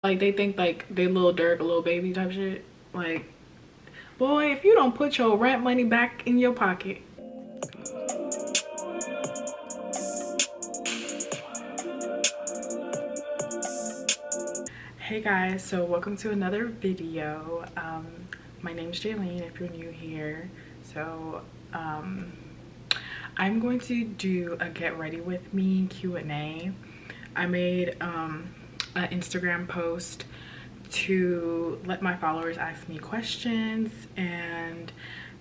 Like they think like they little Dirk, a little baby type shit. Like, boy, if you don't put your rent money back in your pocket. Hey guys, so welcome to another video. My name is Jaylene if you're new here. So I'm going to do a get ready with me Q&A. I made an Instagram post to let my followers ask me questions, and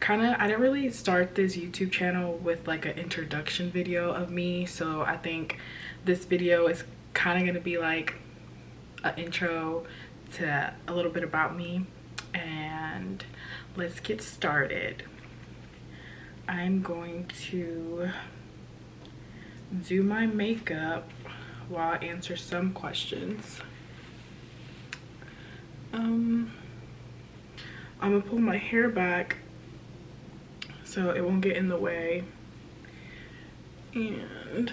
I didn't really start this YouTube channel with like an introduction video of me, so I think this video is kind of going to be like an intro to a little bit about me. And let's get started. I'm going to do my makeup while I answer some questions. I'm gonna pull my hair back so it won't get in the way, and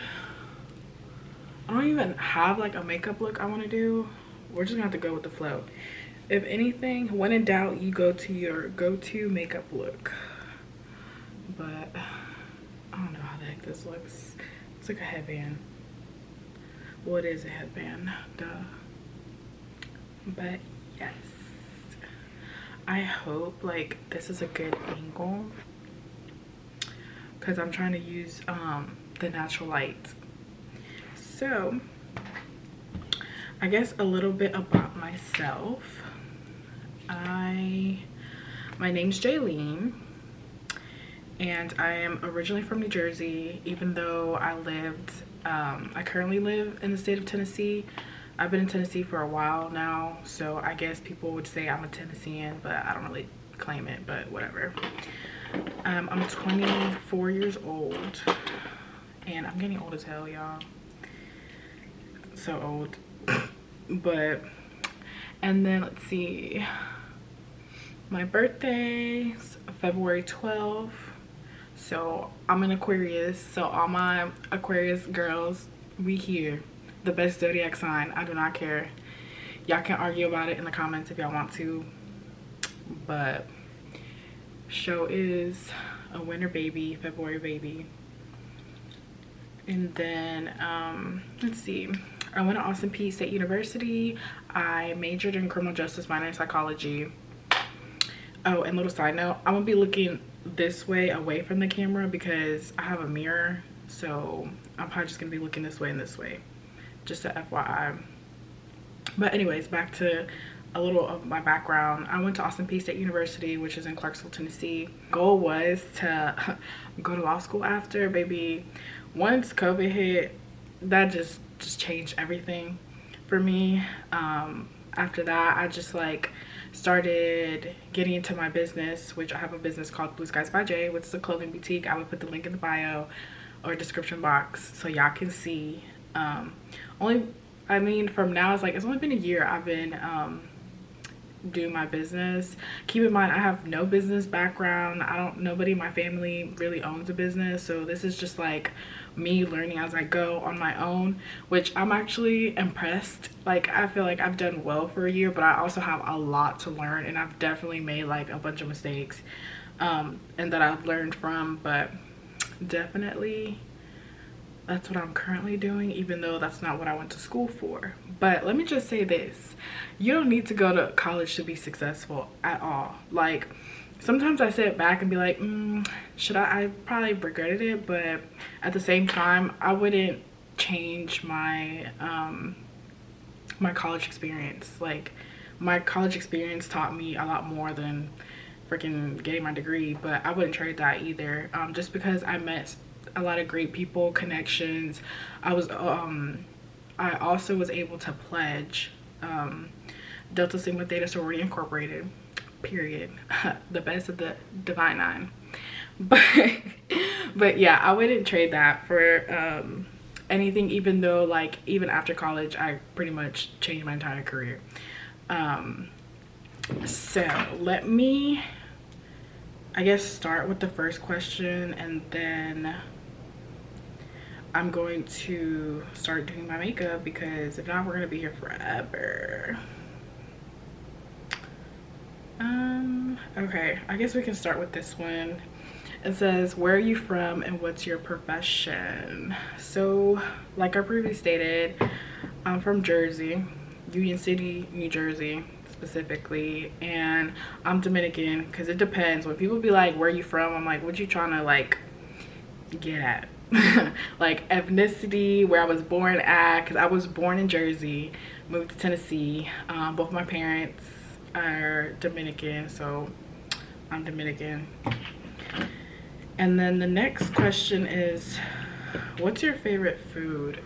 I don't even have like a makeup look I want to do. We're just gonna have to go with the flow. If anything, when in doubt, you go to your go-to makeup look. But I don't know how the heck this looks. It's like a headband. Well, it is a headband, duh. But yes, I hope like this is a good angle because I'm trying to use the natural light. So I guess a little bit about myself. My name's Jaylene, and I am originally from New Jersey, even though I currently live in the state of Tennessee. I've been in Tennessee for a while now, so I guess people would say I'm a Tennessean, but I don't really claim it, but whatever. I'm 24 years old, and I'm getting old as hell, y'all. So old. But, and then let's see, my birthday's February 12th. So I'm an Aquarius, so all my Aquarius girls, we here. The best zodiac sign. I do not care. Y'all can argue about it in the comments if y'all want to, but show is a winter baby, February baby. And then let's see, I went to Austin Peay State University. I majored in criminal justice, minor in psychology. Oh, and little side note, I'm gonna be looking this way away from the camera because I have a mirror, so I'm probably just gonna be looking this way and this way, just a FYI. But anyways, back to a little of my background. I went to Austin Peay State University, which is in Clarksville, Tennessee. Goal was to go to law school after, baby. Once COVID hit, that just changed everything for me. After that, I just like started getting into my business, which I have a business called Blue Skies by Jay, which is a clothing boutique. I would put the link in the bio or description box so y'all can see. From now, it's only been a year I've been doing my business. Keep in mind, I have no business background. Nobody in my family really owns a business, so this is just like me learning as I go on my own, which I'm actually impressed. Like, I feel like I've done well for a year, but I also have a lot to learn, and I've definitely made like a bunch of mistakes and that I've learned from. But definitely that's what I'm currently doing, even though that's not what I went to school for. But let me just say this, you don't need to go to college to be successful at all. Like, sometimes I sit back and be like, should I probably regretted it, but at the same time, I wouldn't change my my college experience. Like, my college experience taught me a lot more than freaking getting my degree, but I wouldn't trade that either. Just because I met a lot of great people, connections. I also was able to pledge Delta Sigma Theta Sorority Incorporated, period. The best of the Divine Nine. But yeah, I wouldn't trade that for anything, even though like even after college I pretty much changed my entire career. So let me, I guess, start with the first question, and then I'm going to start doing my makeup, because if not, we're gonna be here forever. Okay, I guess we can start with this one. It says, where are you from and what's your profession? So, like I previously stated, I'm from Jersey, Union City, New Jersey specifically, and I'm Dominican because it depends. When people be like, where are you from? I'm like, what you trying to like get at? Like ethnicity, where I was born at, because I was born in Jersey, moved to Tennessee. Both my parents are Dominican, so I'm Dominican. And then the next question is, what's your favorite food?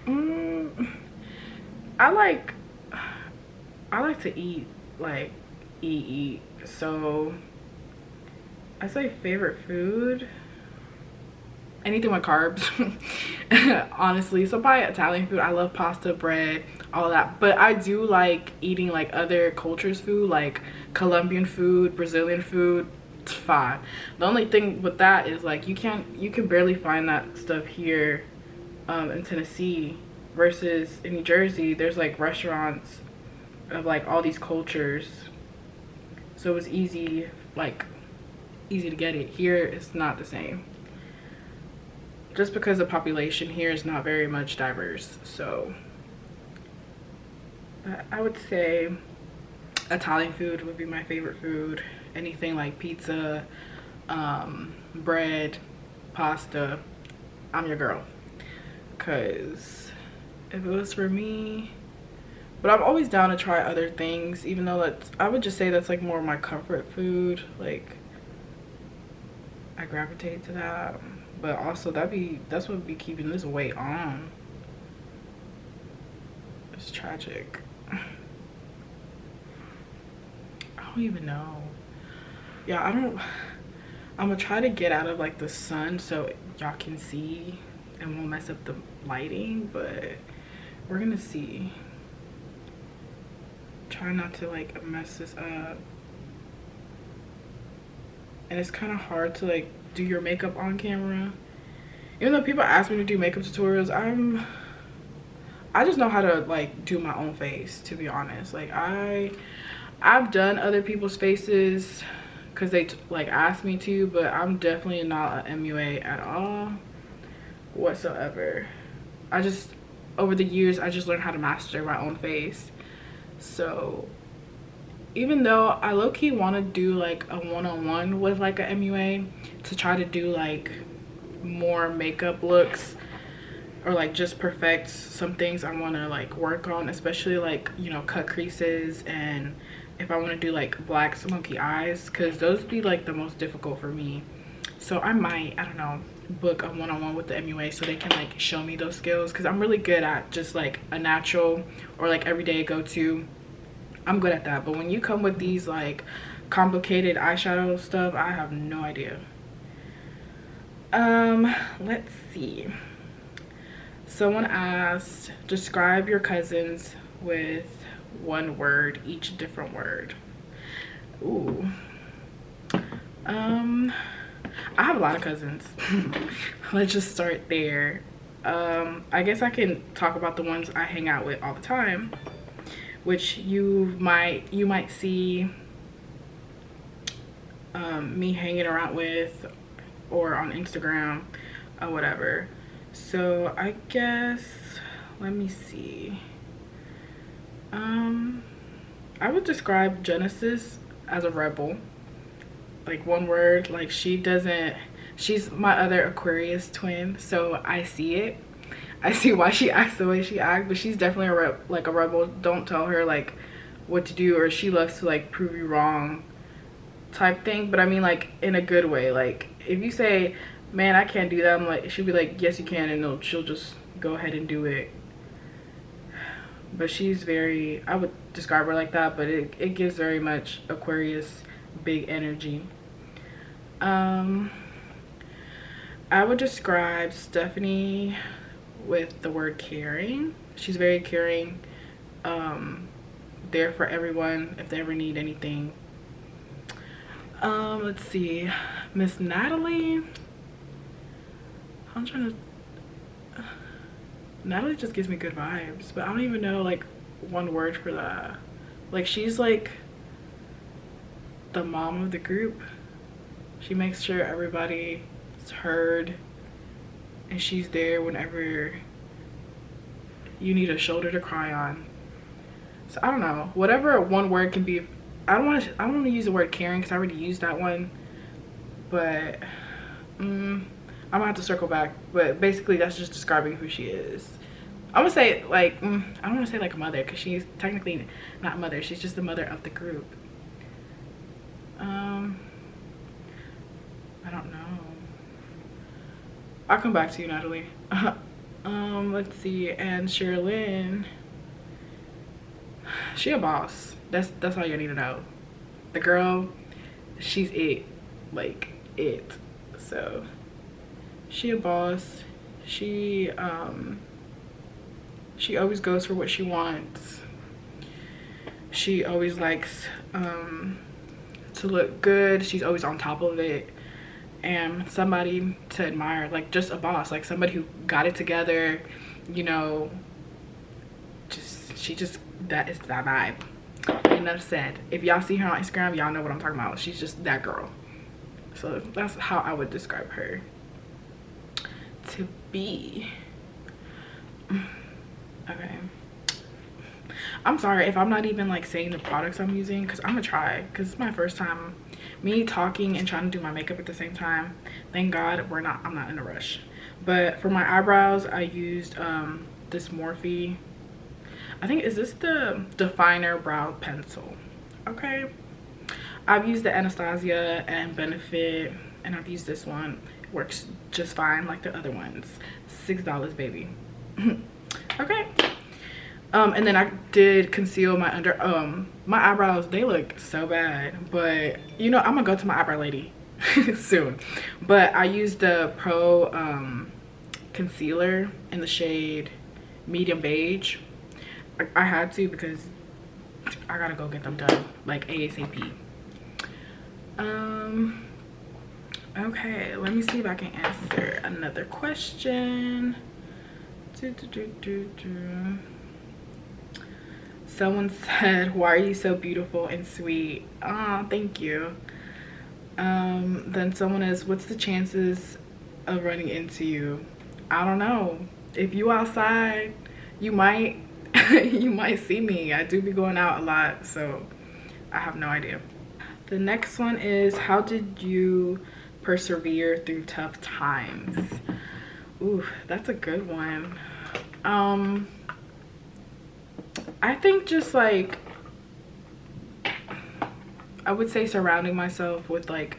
I like to eat, like eat. So I say favorite food, anything with carbs. Honestly, so probably Italian food. I love pasta, bread, all that. But I do like eating like other cultures' food, like Colombian food, Brazilian food. It's fine. The only thing with that is like you can barely find that stuff here in Tennessee, versus in New Jersey there's like restaurants of like all these cultures, so it's easy to get it. Here it's not the same, just because the population here is not very much diverse. So I would say Italian food would be my favorite food. Anything like pizza, bread, pasta, I'm your girl. Because if it was for me, but I'm always down to try other things, even though I would just say that's like more of my comfort food. Like I gravitate to that, but also that's what would be keeping this weight on. It's tragic. I don't even know. Yeah, I'm gonna try to get out of like the sun so y'all can see and won't mess up the lighting, but we're gonna see. Try not to like mess this up. And it's kind of hard to like do your makeup on camera. Even though people ask me to do makeup tutorials, I just know how to like do my own face, to be honest. Like I've done other people's faces because they like asked me to, but I'm definitely not an MUA at all whatsoever. Over the years I just learned how to master my own face. So even though I low-key want to do like a one-on-one with like a MUA to try to do like more makeup looks, or like just perfect some things I want to like work on, especially like, you know, cut creases, and if I want to do like black smoky eyes, because those be like the most difficult for me. So I might, I don't know, book a one-on-one with the MUA so they can like show me those skills, because I'm really good at just like a natural or like everyday go-to. I'm good at that, but when you come with these like complicated eyeshadow stuff, I have no idea. Let's see. Someone asked, describe your cousins with one word, each different word. Ooh. I have a lot of cousins. Let's just start there. I guess I can talk about the ones I hang out with all the time, which you might see me hanging around with, or on Instagram or whatever. So I guess, let me see. I would describe Genesis as a rebel. Like one word. Like she's my other Aquarius twin, so I see it. I see why she acts the way she acts, but she's definitely a rebel. Don't tell her like what to do, or she loves to like prove you wrong type thing. But I mean like in a good way. Like if you say, man, I can't do that, I'm like, she'll be like, yes you can, and she'll just go ahead and do it. But she's very, I would describe her like that, but it gives very much Aquarius big energy. I would describe Stephanie with the word caring. She's very caring, there for everyone if they ever need anything. Let's see, Miss Natalie, Natalie just gives me good vibes, but I don't even know like one word for that. Like she's like, the mom of the group. She makes sure everybody is heard, and she's there whenever you need a shoulder to cry on. So I don't know, whatever one word can be. I don't want to use the word caring because I already used that one, but I'm gonna have to circle back. But basically that's just describing who she is. I'm gonna say like I don't want to say like a mother because she's technically not a mother, she's just the mother of the group. I don't know, I'll come back to you, Natalie. Let's see. And Sherilyn, she a boss. That's all you need to know. The girl, she's it, like it. So she a boss. She always goes for what she wants. She always likes to look good. She's always on top of it, and somebody to admire, like just a boss, like somebody who got it together, you know. That is that vibe. Enough said. If y'all see her on Instagram, y'all know what I'm talking about. She's just that girl. So that's how I would describe her to be. Okay, I'm sorry if I'm not even like saying the products I'm using, because I'm gonna try, because it's my first time me talking and trying to do my makeup at the same time. Thank God I'm not in a rush. But for my eyebrows, I used this Morphe, I think, is this the definer brow pencil? Okay, I've used the Anastasia and Benefit, and I've used this one. It works just fine like the other ones. $6, baby. Okay. And then I did conceal my my eyebrows. They look so bad, but you know, I'm gonna go to my eyebrow lady soon. But I used the Pro concealer in the shade medium beige. I had to because I gotta go get them done like ASAP. Okay, let me see if I can answer another question. Someone said, why are you so beautiful and sweet? Oh, thank you. Then someone is, what's the chances of running into you? I don't know. If you outside, you might you might see me. I do be going out a lot, so I have no idea. The next one is, how did you persevere through tough times? Ooh, that's a good one. I think just like, I would say surrounding myself with like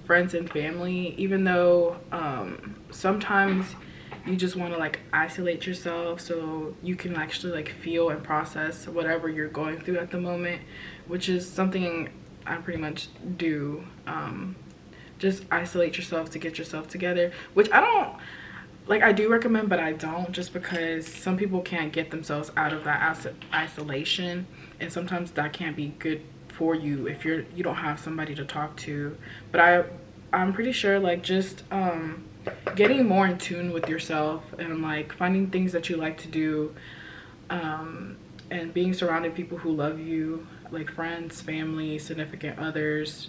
friends and family, even though sometimes you just want to like isolate yourself so you can actually like feel and process whatever you're going through at the moment, which is something I pretty much do. Just isolate yourself to get yourself together, which I don't like, I do recommend, but I don't, just because some people can't get themselves out of that isolation, and sometimes that can't be good for you if you don't have somebody to talk to. But I'm pretty sure like just getting more in tune with yourself and like finding things that you like to do, and being surrounded people who love you, like friends, family, significant others,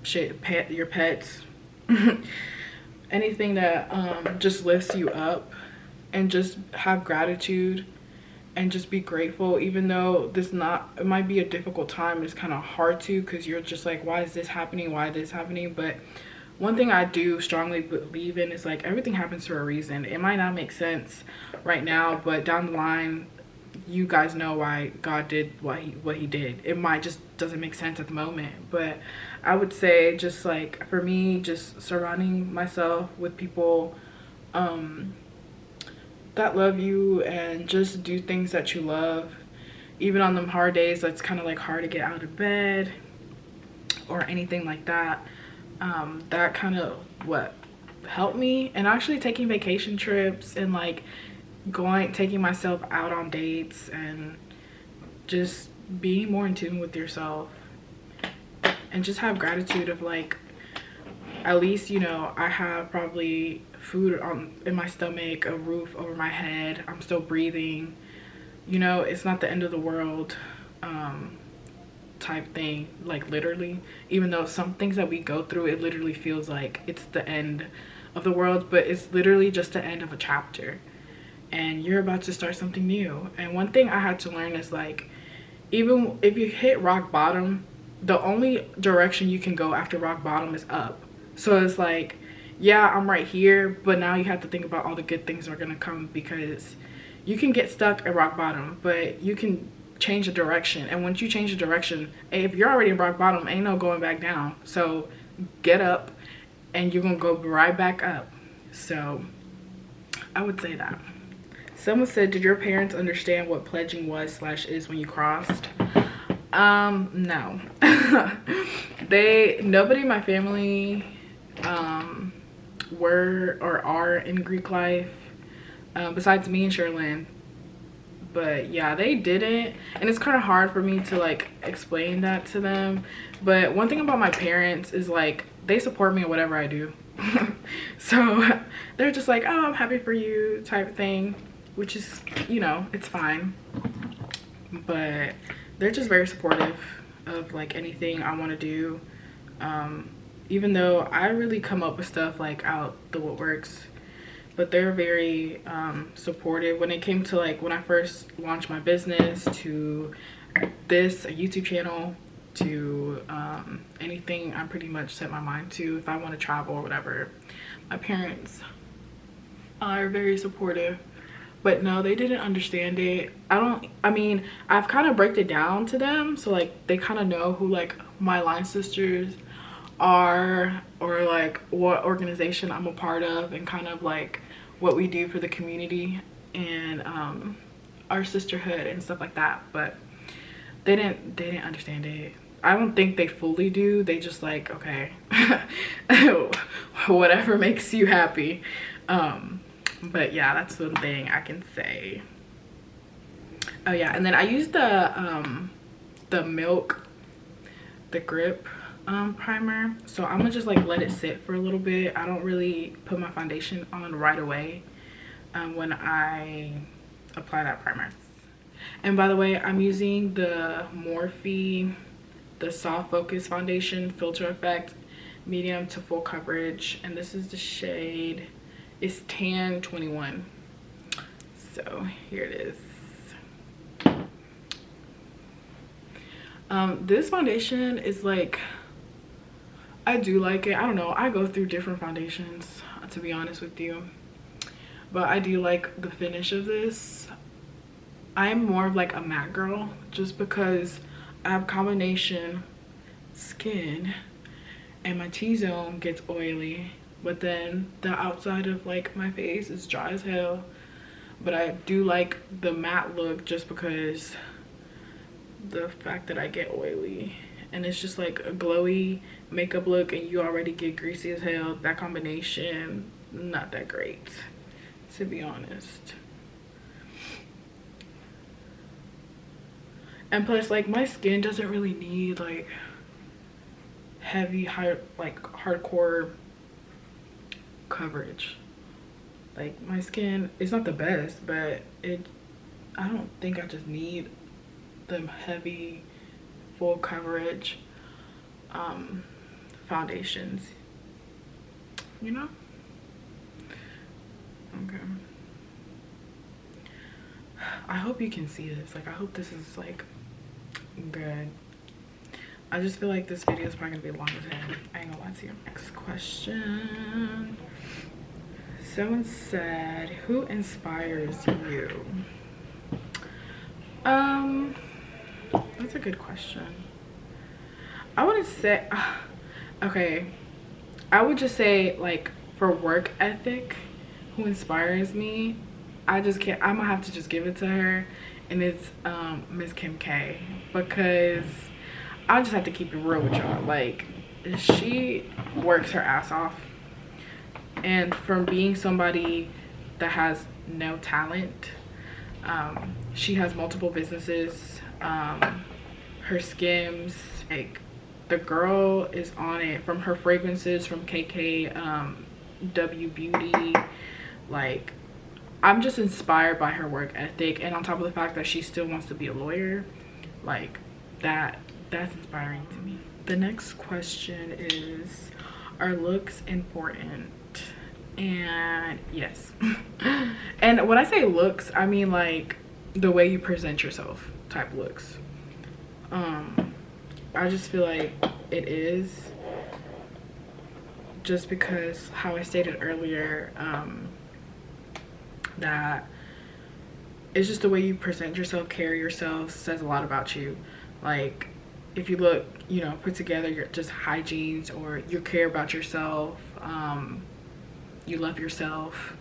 your pets, anything that just lifts you up, and just have gratitude and just be grateful, even though it might be a difficult time. It's kind of hard to, because you're just like, why is this happening, why is this happening? But one thing I do strongly believe in is like, everything happens for a reason. It might not make sense right now, but down the line, you guys know why God did what he did. It might just doesn't make sense at the moment, but I would say just like for me, just surrounding myself with people that love you, and just do things that you love, even on them hard days that's kind of like hard to get out of bed or anything like that. That kind of what helped me. And actually taking vacation trips and like taking myself out on dates, and just being more in tune with yourself, and just have gratitude of like, at least, you know, I have probably food in my stomach, a roof over my head, I'm still breathing, you know, it's not the end of the world type thing, like literally, even though some things that we go through, it literally feels like it's the end of the world, but it's literally just the end of a chapter and you're about to start something new. And one thing I had to learn is like, even if you hit rock bottom, the only direction you can go after rock bottom is up. So it's like, yeah, I'm right here, but now you have to think about all the good things that are gonna come, because you can get stuck at rock bottom, but you can change the direction. And once you change the direction, if you're already in rock bottom, ain't no going back down. So get up and you're gonna go right back up. So I would say that. Someone said, did your parents understand what pledging was / is when you crossed? No. Nobody in my family were or are in Greek life, besides me and Sherlyn. But yeah, they didn't, and it's kind of hard for me to like explain that to them. But one thing about my parents is like, they support me in whatever I do. So they're just like, oh, I'm happy for you type thing, which is, you know, it's fine. But they're just very supportive of like anything I want to do, even though I really come up with stuff like out the woodworks. But they're very supportive when it came to like when I first launched my business, to this, a YouTube channel, to anything I pretty much set my mind to. If I want to travel or whatever, my parents are very supportive. But no, they didn't understand it. I mean, I've kind of break it down to them, so like they kind of know who like my line sisters are, or like what organization I'm a part of, and kind of like what we do for the community and our sisterhood and stuff like that. But they didn't understand it. I don't think they fully do. They just like, okay, whatever makes you happy. But yeah, that's one thing I can say. Oh yeah, and then I used the Milk, the Grip primer. So I'm gonna just like let it sit for a little bit. I don't really put my foundation on right away when I apply that primer. And by the way, I'm using the Morphe, the Soft Focus Foundation Filter Effect medium to full coverage, and this is the shade, it's Tan 21. So here it is. This foundation is like, I do like it. I don't know, I go through different foundations, to be honest with you, but I do like the finish of this. I'm more of like a matte girl, just because I have combination skin and my T-zone gets oily, but then the outside of like my face is dry as hell. But I do like the matte look just because the fact that I get oily, and it's just like a glowy makeup look, and you already get greasy as hell. That combination, not that great, to be honest. And plus, like, my skin doesn't really need like heavy, hardcore coverage. Like, my skin is not the best, but I don't think I just need the heavy full coverage foundations, you know. Okay, I hope you can see this. Like, I hope this is like good. I just feel like this video is probably gonna be long as hell. I ain't gonna lie to you. Next question. Someone said, who inspires you? That's a good question. I wouldn't say, okay, I would just say, like, for work ethic, who inspires me, I just can't, I'm gonna have to just give it to her, and it's Miss Kim K, because I just have to keep it real with y'all. Like, she works her ass off, and from being somebody that has no talent, she has multiple businesses, her skims, like, the girl is on it, from her fragrances, from KKW Beauty. Like, I'm just inspired by her work ethic, and on top of the fact that she still wants to be a lawyer, like, that that's inspiring to me. The next question is, are looks important? And yes. And when I say looks, I mean like the way you present yourself type looks. I just feel like it is, just because how I stated earlier, that it's just the way you present yourself, carry yourself, says a lot about you. Like if you look, you know, put together, you're just hygienes, or you care about yourself, you love yourself,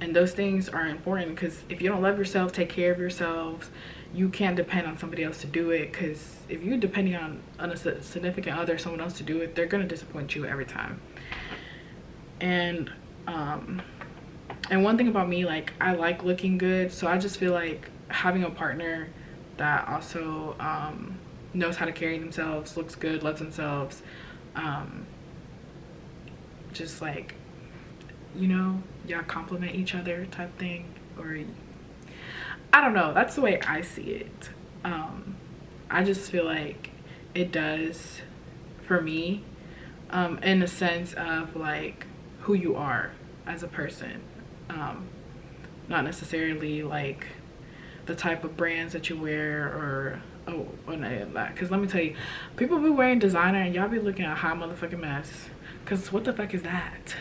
and those things are important, because if you don't love yourself, take care of yourselves, you can't depend on somebody else to do it, because if you're depending on a significant other, someone else to do it, they're going to disappoint you every time. And one thing about me, like, I like looking good, so I just feel like having a partner that also knows how to carry themselves, looks good, loves themselves, just like, you know, y'all compliment each other type thing, or I don't know, that's the way I see it. I just feel like it does for me, in the sense of like who you are as a person, not necessarily like the type of brands that you wear, or because let me tell you, people be wearing designer and y'all be looking a hot motherfucking mess, because what the fuck is that,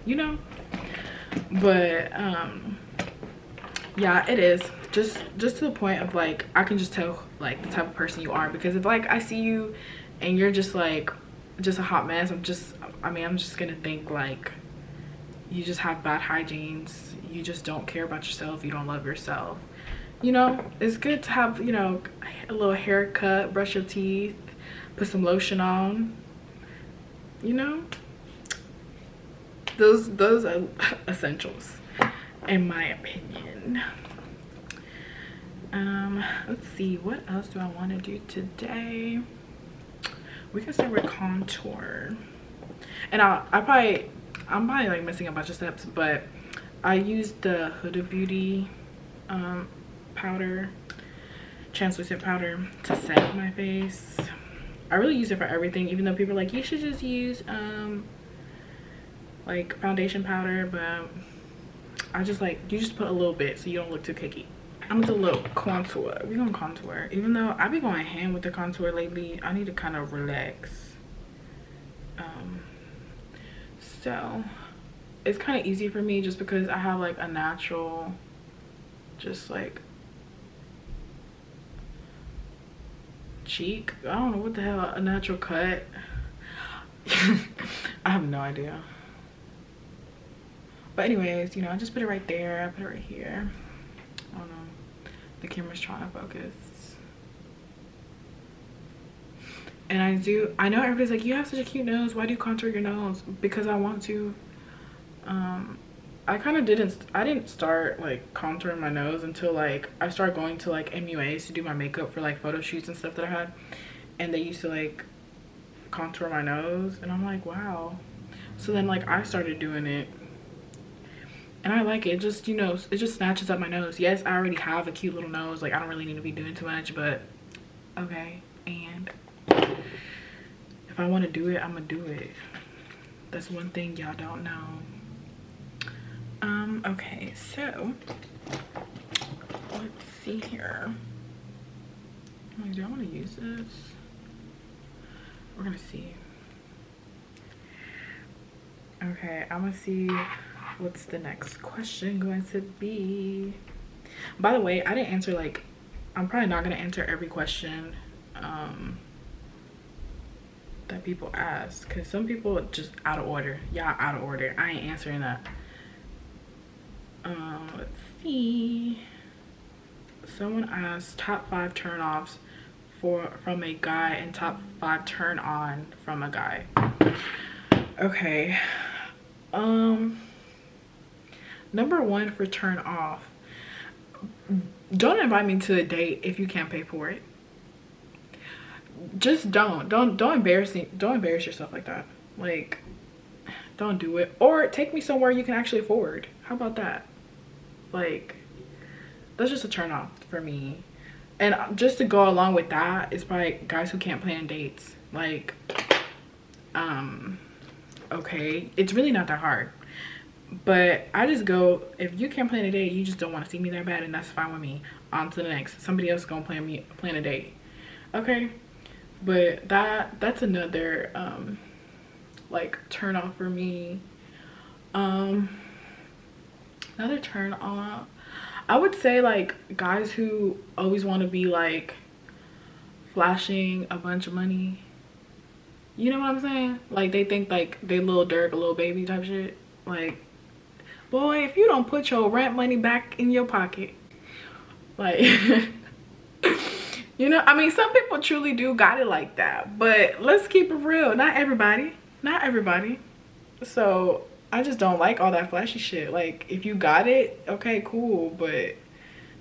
you know? But yeah, it is just to the point of like, I can just tell like the type of person you are, because if like I see you and you're just like just a hot mess, I'm just gonna think like you just have bad hygienes, you just don't care about yourself, you don't love yourself. You know, it's good to have, you know, a little haircut, brush your teeth, put some lotion on, you know, those are essentials in my opinion. Let's see, what else do I want to do today? We can start with contour, and I'm probably like missing a bunch of steps, but I used the Huda Beauty powder, translucent powder, to set my face. I really use it for everything, even though people are like, you should just use like foundation powder, but I just like, you just put a little bit so you don't look too cakey. I'm gonna do a little contour. We're gonna contour, even though I be going hand with the contour lately. I need to kind of relax. So it's kind of easy for me just because I have like a natural, just like cheek, I don't know what the hell, a natural cut. I have no idea, but anyways, you know, I just put it right there, I put it right here. I don't know, the camera's trying to focus. And I know everybody's like, you have such a cute nose, why do you contour your nose? Because I want to. I kind of didn't start like contouring my nose until like I started going to like MUAs to do my makeup for like photo shoots and stuff that I had, and they used to like contour my nose, and I'm like, wow. So then like I started doing it, and I like it. It just, you know, it just snatches up my nose. Yes, I already have a cute little nose, like I don't really need to be doing too much, but okay. And if I want to do it, I'm gonna do it. That's one thing y'all don't know. Okay, so let's see here. Like, do I want to use this? We're gonna see. Okay, I'm gonna see what's the next question going to be. By the way, I didn't answer, like, I'm probably not gonna answer every question that people ask, because some people just out of order. Y'all out of order. I ain't answering that. Let's see. Someone asked top 5 turn-offs from a guy and top 5 turn-on from a guy. Okay. Number 1 for turn off, don't invite me to a date if you can't pay for it. Just don't embarrass yourself like that. Like, don't do it. Or take me somewhere you can actually afford. How about that? Like, that's just a turn off for me. And just to go along with that, it's probably guys who can't plan dates. Like, okay, it's really not that hard. But I just go, if you can't plan a date, you just don't want to see me that bad, and that's fine with me. On to the next. Somebody else gonna plan a date. Okay? But that's another like turn off for me. Another turn on, I would say, like, guys who always want to be like flashing a bunch of money. You know what I'm saying? Like, they think like they Lil Durk, a little baby type shit. Like, boy, if you don't put your rent money back in your pocket, like, you know, I mean, some people truly do got it like that, but let's keep it real. Not everybody. So I just don't like all that flashy shit. Like, if you got it, okay, cool, but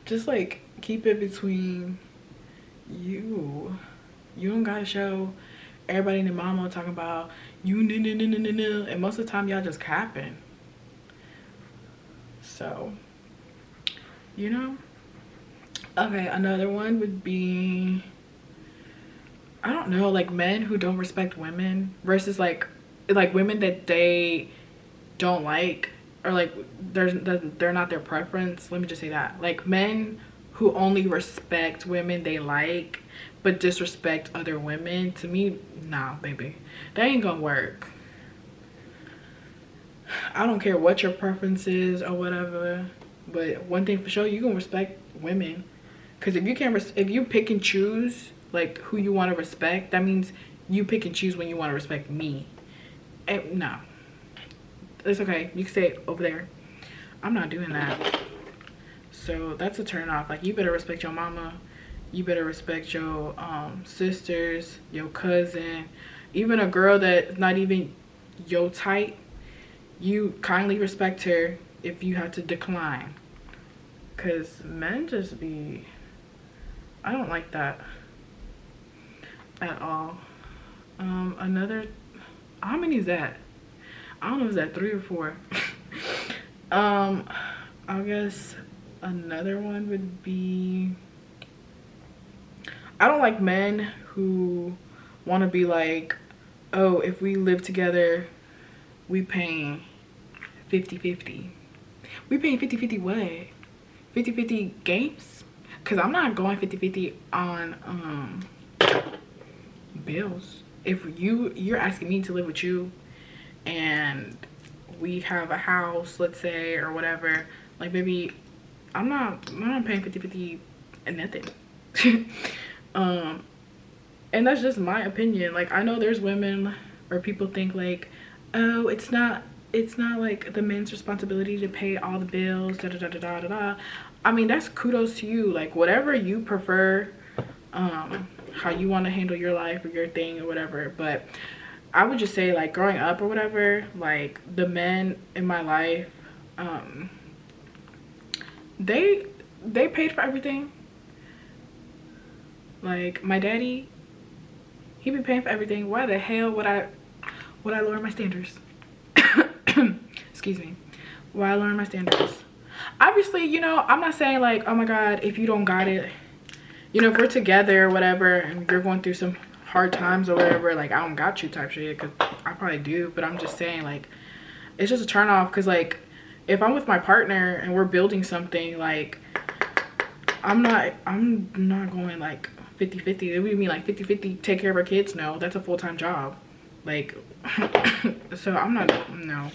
just like keep it between you. You don't gotta show everybody and their mama talking about you, and most of the time y'all just capping. So, you know. Okay, another one would be, I don't know, like men who don't respect women versus like women that they don't like, or like they're not their preference. Let me just say that. Like, men who only respect women they like but disrespect other women, to me, nah, baby, that ain't gonna work. I don't care what your preference is or whatever, but one thing for sure, you gonna respect women. Because if you can't if you pick and choose like who you want to respect, that means you pick and choose when you want to respect me. And no, it's okay, you can stay over there. I'm not doing that. So that's a turn off. Like, you better respect your mama, you better respect your sisters, your cousin, even a girl that's not even your type. You kindly respect her if you have to decline. Because men just be, I don't like that at all. Another, how many is that? I don't know, is that 3 or 4? I guess another one would be, I don't like men who want to be like, oh, if we live together, we paying 50-50. We paying 50-50 what? 50-50 games? Because I'm not going 50-50 on bills. If you're asking me to live with you and we have a house, let's say, or whatever, like, baby, I'm not paying 50-50 and nothing. And that's just my opinion. Like, I know there's women or people think like, oh, it's not like the men's responsibility to pay all the bills, da da da da da da da. I mean, that's kudos to you. Like, whatever you prefer, how you want to handle your life or your thing or whatever. But I would just say, like, growing up or whatever, like, the men in my life, they paid for everything. Like, my daddy, he been paying for everything. Why the hell would I lower my standards? Excuse me. Why I lower my standards? Obviously, you know, I'm not saying like, oh my god, if you don't got it, you know, if we're together or whatever and you're going through some hard times or whatever, like, I don't got you type shit, because I probably do. But I'm just saying, like, it's just a turn off. Because, like, if I'm with my partner and we're building something, like, I'm not going like 50-50. What do you mean, like 50-50 take care of our kids? No, that's a full-time job. Like, so I'm not, no.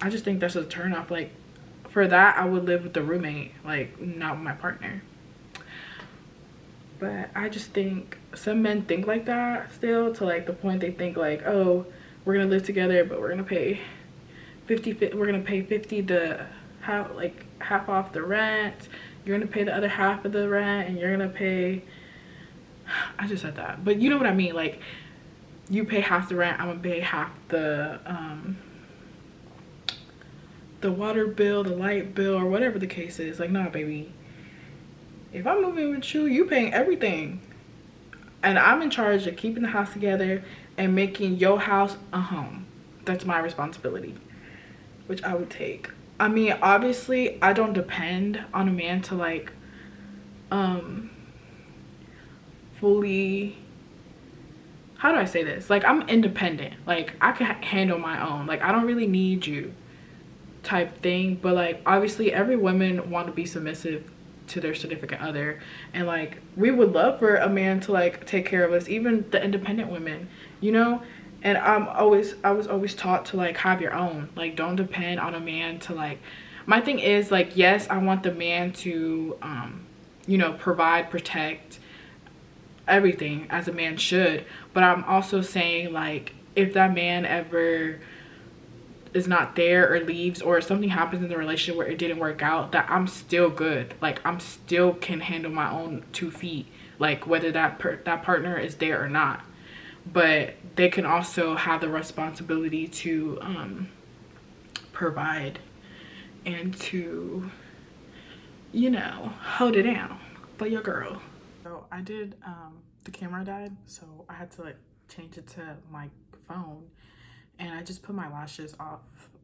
I just think that's a turn off. Like, for that, I would live with the roommate, like, not with my partner. But I just think some men think like that still, to like the point they think like, oh, we're gonna live together, but we're gonna pay 50, we're gonna pay 50 to have like half off the rent. You're gonna pay the other half of the rent, and you're gonna pay, I just said that, but you know what I mean. Like, you pay half the rent, I'm gonna pay half the water bill, the light bill, or whatever the case is. Like, nah, baby, if I'm moving with you, you paying everything, and I'm in charge of keeping the house together and making your house a home. That's my responsibility, which I would take. I mean, obviously, I don't depend on a man to like fully, how do I say this? Like, I'm independent. Like, I can handle my own. Like, I don't really need you type thing. But like, obviously every woman want to be submissive to their significant other, and like, we would love for a man to like take care of us, even the independent women, you know. And I was always taught to like have your own, like, don't depend on a man to like, my thing is like, yes, I want the man to you know, provide, protect, everything as a man should, but I'm also saying like, if that man ever is not there or leaves, or something happens in the relationship where it didn't work out, that I'm still good. Like, I'm still can handle my own 2 feet, like whether that partner is there or not. But they can also have the responsibility to provide and to, you know, hold it down for your girl. So I did the camera died, so I had to like change it to my phone, and I just put my lashes off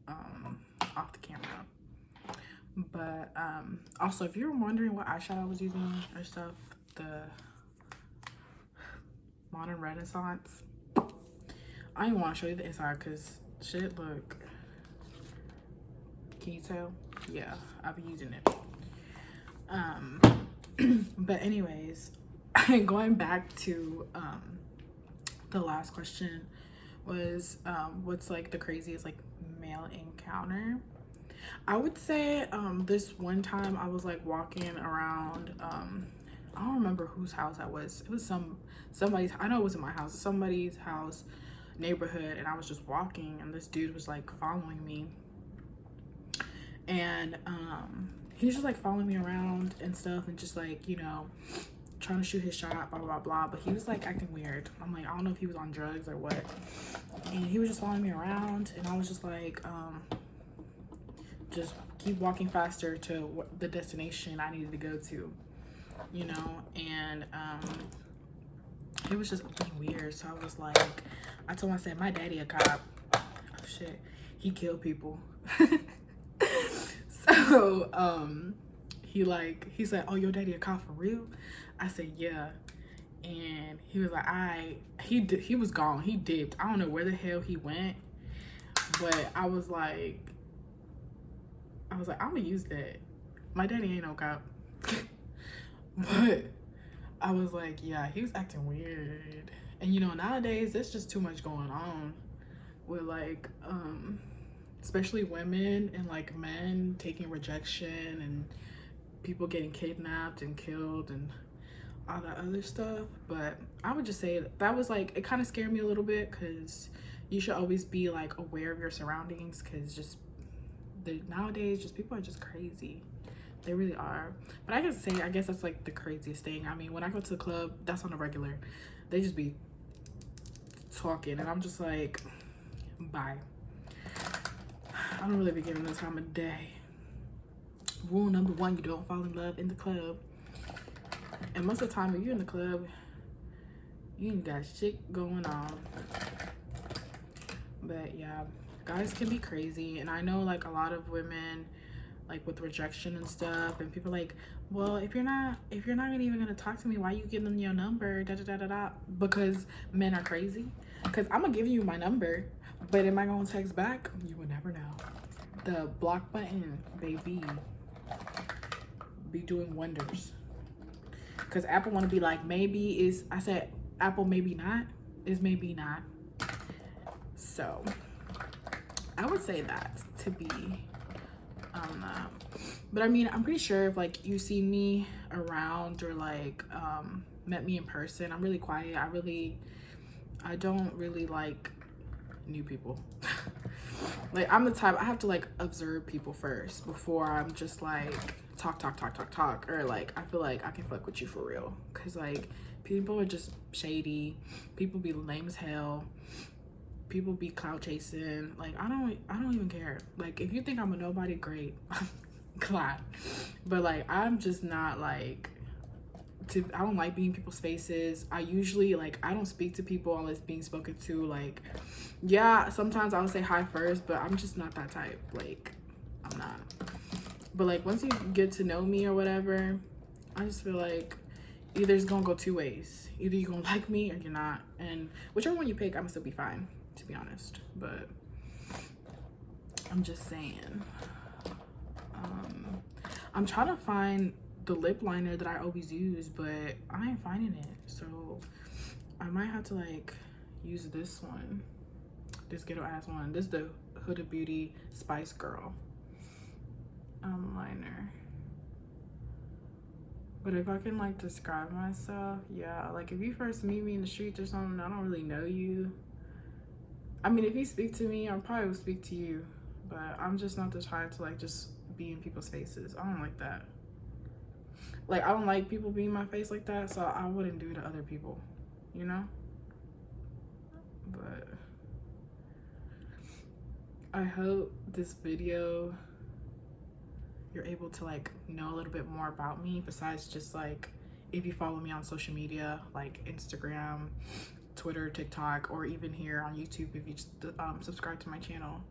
the camera. But also, if you're wondering what eyeshadow I was using or stuff, the Modern Renaissance, I don't want to show you the inside because shit look, can you tell? Yeah, I've been using it. But anyways, going back to the last question was what's like the craziest like male encounter. I would say this one time I was like walking around, I don't remember whose house that was. It was somebody's, I know it wasn't my house, somebody's house, neighborhood, and I was just walking and this dude was like following me, and he was just like following me around and stuff, and just like, you know, trying to shoot his shot, blah blah blah. But he was like acting weird. I'm like, I don't know if he was on drugs or what. And he was just following me around, and I was just like, just keep walking faster to the destination I needed to go to, you know. And it was just being weird. So I was like, I told him, I said, my daddy a cop. Oh shit, he killed people. So he said, oh, your daddy a cop for real? I said, yeah. And he was like, he was gone, he dipped. I don't know where the hell he went, but I was like, I'm gonna use that. My daddy ain't no cop. But I was like, yeah, he was acting weird. And you know, nowadays there's just too much going on with like especially women and like men taking rejection and people getting kidnapped and killed and all that other stuff. But I would just say that was like, it kind of scared me a little bit, because you should always be like aware of your surroundings, because just nowadays just people are just crazy. They really are. But I guess that's like the craziest thing. I mean, when I go to the club, that's on a regular, they just be talking and I'm just like, bye. I don't really be giving the time of day. Rule number 1, you don't fall in love in the club. And most of the time, if you're in the club, you ain't got shit going on. But yeah, guys can be crazy. And I know like a lot of women, like with rejection and stuff, and people like, well, if you're not even gonna talk to me, why you giving them your number? Da da da da da. Because men are crazy. Because I'm gonna give you my number, but am I gonna text back? You would never know. The block button, baby, be doing wonders. Because Apple want to be like, maybe is, I said Apple maybe not, is maybe not. So I would say that to be but I mean, I'm pretty sure if like you see me around or like met me in person, I'm really quiet. I don't really like new people. Like, I'm the type, I have to like observe people first before I'm just like talk, or like I feel like I can fuck with you for real. Cause like people are just shady, people be lame as hell, people be clout chasing. Like I don't even care. Like if you think I'm a nobody, great. Glad. But like I'm just not like I don't like being in people's faces. I usually like, I don't speak to people unless being spoken to. Like, yeah, sometimes I'll say hi first, but I'm just not that type. Like, I'm not. But like once you get to know me or whatever, I just feel like either it's gonna go two ways. Either you're gonna like me or you're not, and whichever one you pick, I'm gonna still be fine, to be honest. But I'm just saying, I'm trying to find the lip liner that I always use, but I ain't finding it, so I might have to like use this one, this ghetto ass one. This is the Huda Beauty Spice Girl liner. But if I can like describe myself, yeah, like if you first meet me in the streets or something, I don't really know you. I mean, if you speak to me, I probably will speak to you, but I'm just not the type to like just be in people's faces. I don't like that. Like, I don't like people being in my face like that, so I wouldn't do it to other people, you know? But I hope this video, you're able to like know a little bit more about me besides just like if you follow me on social media like Instagram, Twitter, TikTok, or even here on YouTube if you just subscribe to my channel.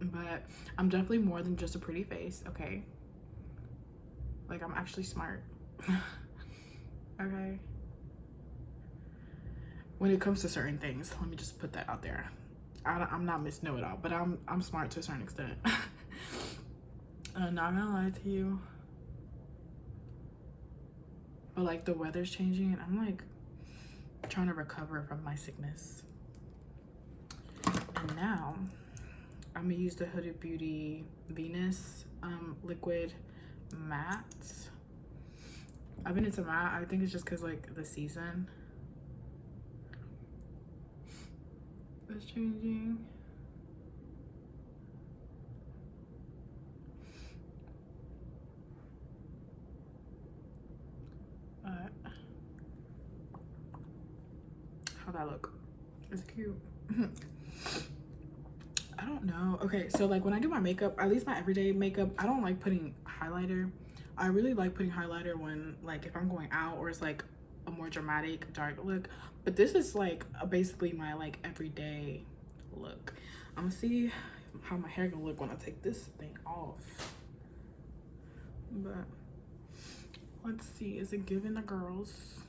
But I'm definitely more than just a pretty face, okay? Like, I'm actually smart. Okay? When it comes to certain things, let me just put that out there. I'm not Miss Know-It-All, but I'm smart to a certain extent. I'm not gonna lie to you. But like the weather's changing and I'm like trying to recover from my sickness. And now I'm gonna use the Huda Beauty Venus liquid matte. I've been into matte. I think it's just because like the season is changing. How that look? It's cute. I don't know. Okay, so like when I do my makeup, at least my everyday makeup, I don't like putting highlighter. I really like putting highlighter when like if I'm going out or it's like a more dramatic dark look. But this is like basically my like everyday look. I'm gonna see how my hair gonna look when I take this thing off. But let's see, is it giving the girls?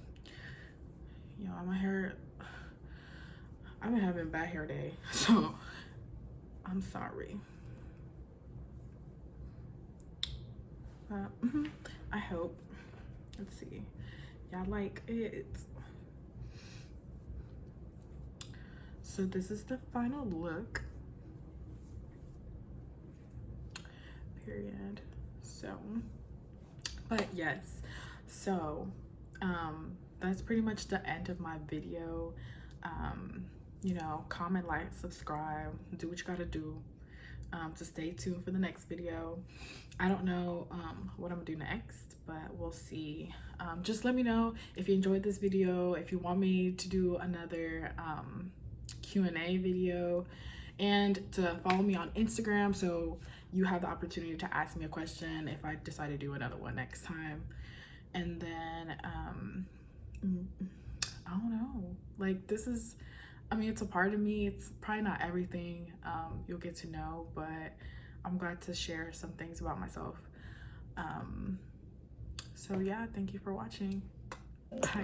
Yo, my hair, I've been having bad hair day, so I'm sorry. I hope. Let's see. Y'all like it. So this is the final look. Period. So, but yes. So, that's pretty much the end of my video. You know, comment, like, subscribe, do what you gotta do to stay tuned for the next video. I don't know what I'm gonna do next, but we'll see. Just let me know if you enjoyed this video, if you want me to do another Q&A video, and to follow me on Instagram so you have the opportunity to ask me a question if I decide to do another one next time. And then I don't know, like, this is, I mean, it's a part of me. It's probably not everything you'll get to know, but I'm glad to share some things about myself. So yeah, thank you for watching. Bye.